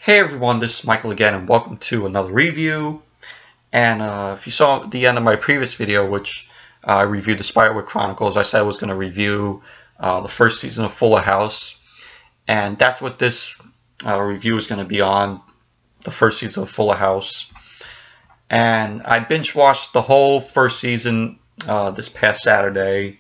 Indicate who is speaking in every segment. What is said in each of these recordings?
Speaker 1: Hey everyone, this is Michael again, and welcome to another review. And if you saw at the end of my previous video, which I reviewed the Spiderwick Chronicles, I said I was going to review the first season of Fuller House, and that's what this review is going to be on, the first season of Fuller House. And I binge watched the whole first season this past Saturday,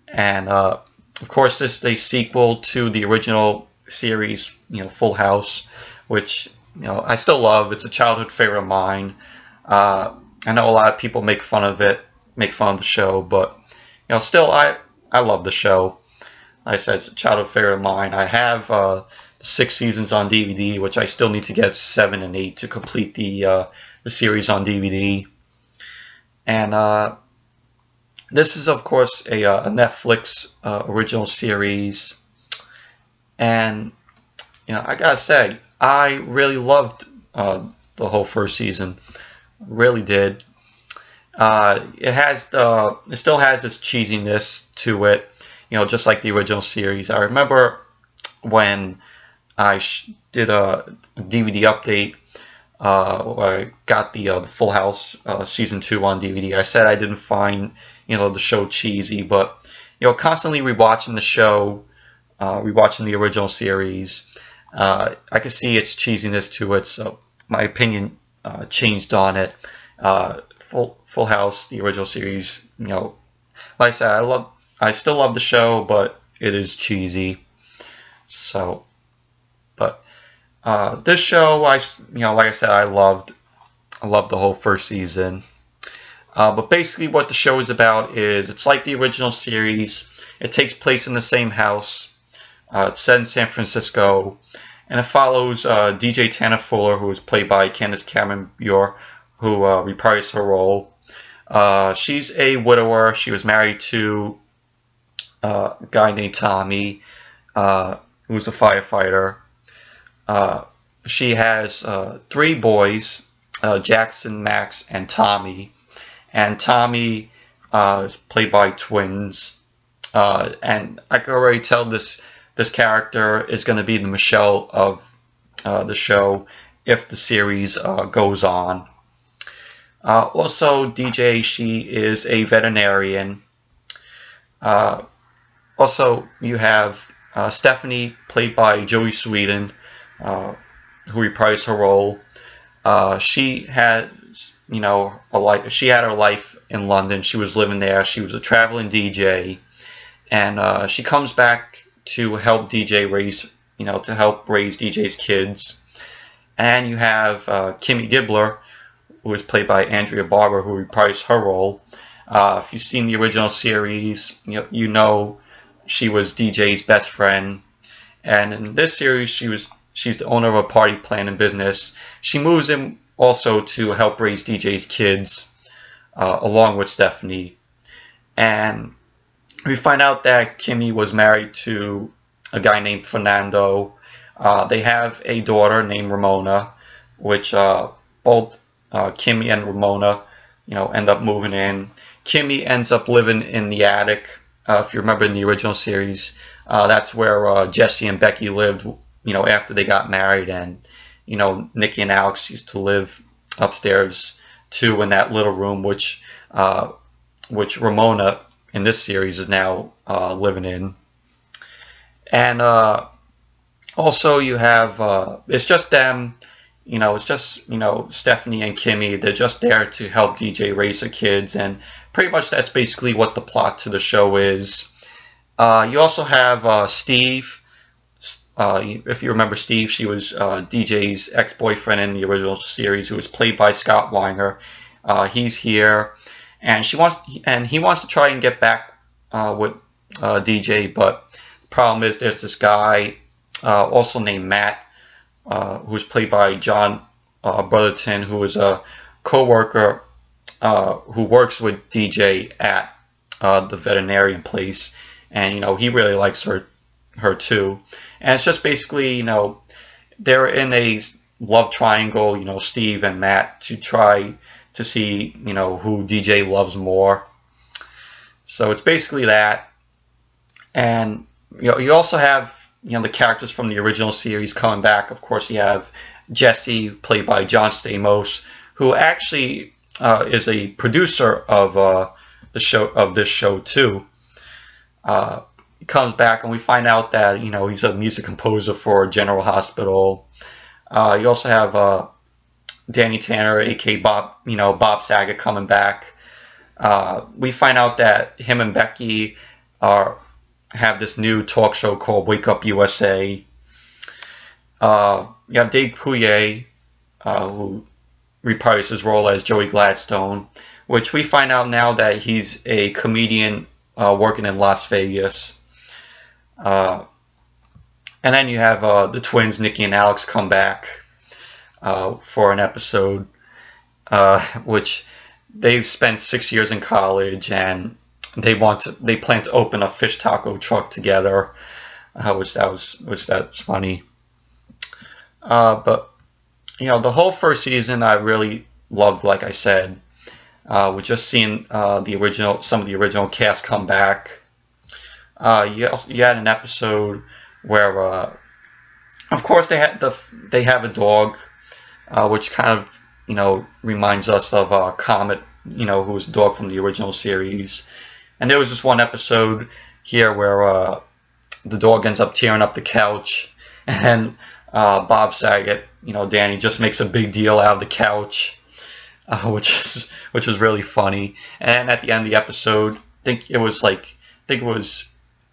Speaker 1: and of course this is a sequel to the original series, Full House, which I still love. It's a childhood favorite of mine. I know a lot of people make fun of it, make fun of the show, but still I love the show. Like I said, it's a childhood favorite of mine. I have 6 seasons on DVD, which I still need to get 7 and 8 to complete the series on DVD. And this is, of course, a Netflix original series, and I gotta say, I really loved the whole first season. Really did. It still has this cheesiness to it, just like the original series. I remember when I did a DVD update, where I got the Full House season 2 on DVD. I said I didn't find the show cheesy, but constantly rewatching the show, rewatching the original series, I could see its cheesiness to it, so my opinion changed on it. Full House, the original series, like I said, I still love the show, but it is cheesy. So, but this show, like I said, I loved the whole first season. But basically, what the show is about is it's like the original series. It takes place in the same house. It's set in San Francisco, and it follows DJ Tana Fuller, who is played by Candace Cameron Bure, who reprised her role. She's a widower. She was married to a guy named Tommy, who's a firefighter. She has 3 boys, Jackson, Max, and Tommy. And Tommy is played by twins. And I can already tell this character is going to be the Michelle of the show if the series goes on. Also, DJ, she is a veterinarian. Also, you have Stephanie, played by Joey Sweden, who reprised her role. She has, a life. She had her life in London. She was living there. She was a traveling DJ, and she comes back to help DJ raise, to help raise DJ's kids. And you have Kimmy Gibbler, who is played by Andrea Barber, who reprised her role. If you've seen the original series, you know she was DJ's best friend. And in this series, she's the owner of a party planning business. She moves in also to help raise DJ's kids, along with Stephanie. And we find out that Kimmy was married to a guy named Fernando. They have a daughter named Ramona, which both Kimmy and Ramona, end up moving in. Kimmy ends up living in the attic. If you remember in the original series, that's where Jesse and Becky lived, after they got married. And, Nikki and Alex used to live upstairs too, in that little room, which Ramona in this series is now living in. And also you have, it's just them, it's just, Stephanie and Kimmy. They're just there to help DJ raise her kids, and pretty much that's basically what the plot to the show is. You also have Steve. If you remember Steve, she was DJ's ex-boyfriend in the original series, who was played by Scott Weinger. He's here, and he wants to try and get back with DJ, but the problem is there's this guy also named Matt, who's played by John Brotherton, who is a co-worker who works with DJ at the veterinarian place, and he really likes her too. And it's just basically, they're in a love triangle, Steve and Matt, to try to see, who DJ loves more. So it's basically that. And you also have the characters from the original series coming back. Of course, you have Jesse, played by John Stamos, who actually is a producer of this show too. He comes back, and we find out that he's a music composer for General Hospital. You also have Danny Tanner, aka Bob Saget, coming back. We find out that him and Becky have this new talk show called Wake Up USA. You have Dave Coulier, who reprised his role as Joey Gladstone, which we find out now that he's a comedian working in Las Vegas. And then you have the twins, Nikki and Alex, come back for an episode, which they've spent 6 years in college, and they plan to open a fish taco truck together, which that's funny. But the whole first season I really loved. Like I said, we're just seeing some of the original cast come back. You had an episode where, of course, they have a dog, which kind of reminds us of Comet, who was the dog from the original series. And there was this one episode here where the dog ends up tearing up the couch, and Bob Saget, Danny, just makes a big deal out of the couch, which was really funny. And at the end of the episode, I think it was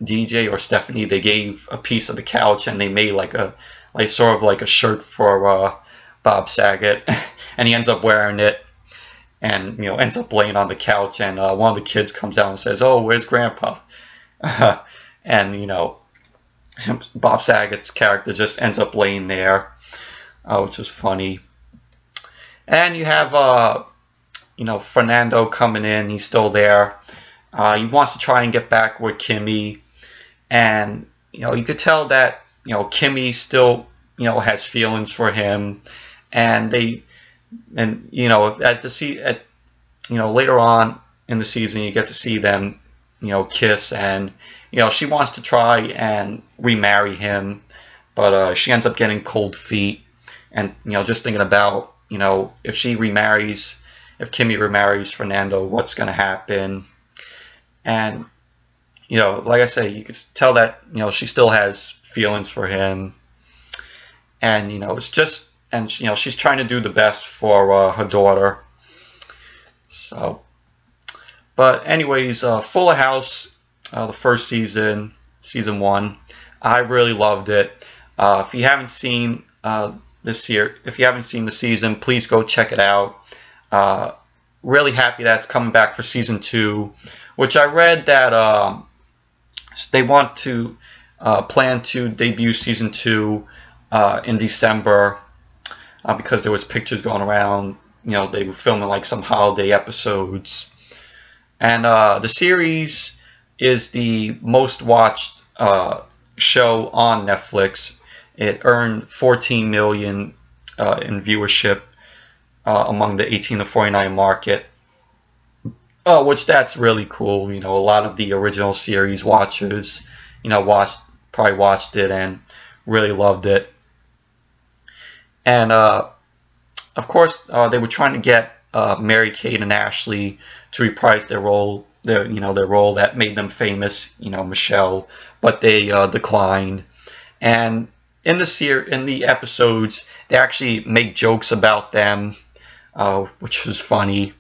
Speaker 1: DJ or Stephanie. They gave a piece of the couch, and they made sort of like a shirt for Bob Saget, and he ends up wearing it, and ends up laying on the couch. And one of the kids comes out and says, "Oh, where's Grandpa?" And Bob Saget's character just ends up laying there, which was funny. And you have Fernando coming in. He's still there. He wants to try and get back with Kimmy, and you could tell that Kimmy still has feelings for him, and later on in the season you get to see them kiss, and she wants to try and remarry him, but she ends up getting cold feet, and just thinking about if Kimmy remarries Fernando, what's going to happen. And like I say, you can tell that she still has feelings for him, and it's just, and she's trying to do the best for her daughter. So, but anyways, Fuller House, the first season, season 1, I really loved it. If you haven't seen if you haven't seen the season, please go check it out. Really happy that it's coming back for season 2, which I read that they want to plan to debut season 2 in December, because there was pictures going around. They were filming some holiday episodes, and the series is the most watched show on Netflix. It earned 14 million in viewership among the 18 to 49 market, which that's really cool. A lot of the original series watchers, probably watched it and really loved it. And of course, they were trying to get Mary-Kate and Ashley to reprise their role, their role that made them famous, Michelle, but they declined. And in the episodes, they actually make jokes about them, which was funny.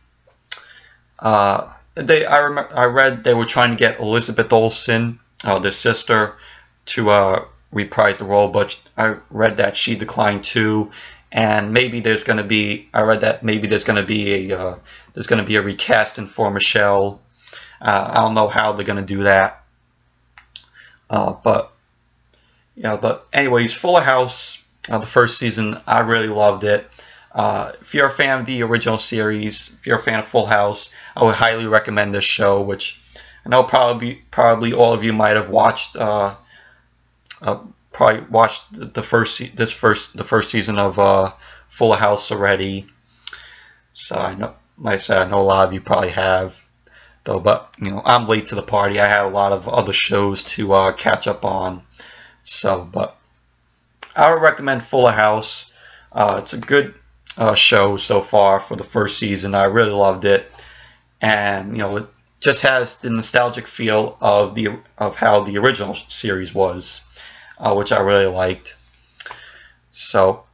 Speaker 1: I read they were trying to get Elizabeth Olsen, their sister, to reprise the role, but I read that she declined too. And maybe there's going to be, I read that maybe there's going to be a recasting for Michelle. I don't know how they're going to do that. But anyways, Fuller House, the first season, I really loved it. If you're a fan of the original series, if you're a fan of Full House, I would highly recommend this show, which I know probably all of you might have watched. Probably watched the first season of Full House already. So I know, like I said, I know a lot of you probably have, though. But I'm late to the party. I had a lot of other shows to catch up on. So, but I would recommend Fuller House. It's a good show so far for the first season. I really loved it, and it just has the nostalgic feel of how the original series was, which I really liked. So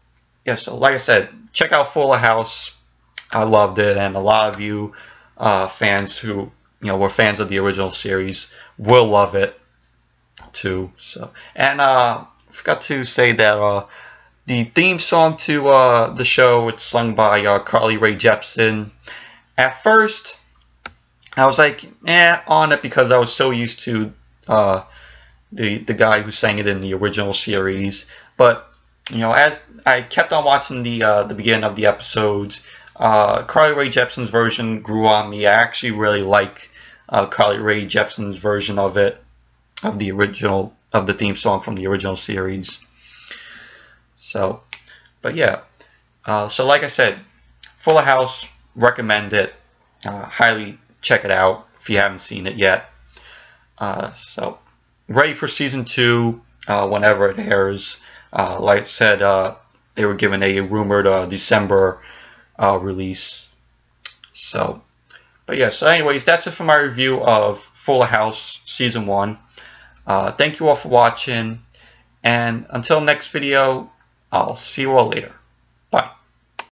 Speaker 1: yeah, so like I said, check out Fuller House. I loved it, and a lot of you fans who were fans of the original series will love it too. So, and I forgot to say that the theme song to the show, it's sung by Carly Rae Jepsen. At first, I was like, on it, because I was so used to the guy who sang it in the original series. But as I kept on watching the beginning of the episodes, Carly Rae Jepsen's version grew on me. I actually really like Carly Rae Jepsen's version of it, of the theme song from the original series. So, but yeah, so like I said, Fuller House, recommend it. Highly check it out if you haven't seen it yet. So, ready for season 2 whenever it airs. Like I said, they were given a rumored December release. So, but yeah, so anyways, that's it for my review of Fuller House Season 1. Thank you all for watching, and until next video, I'll see you all later.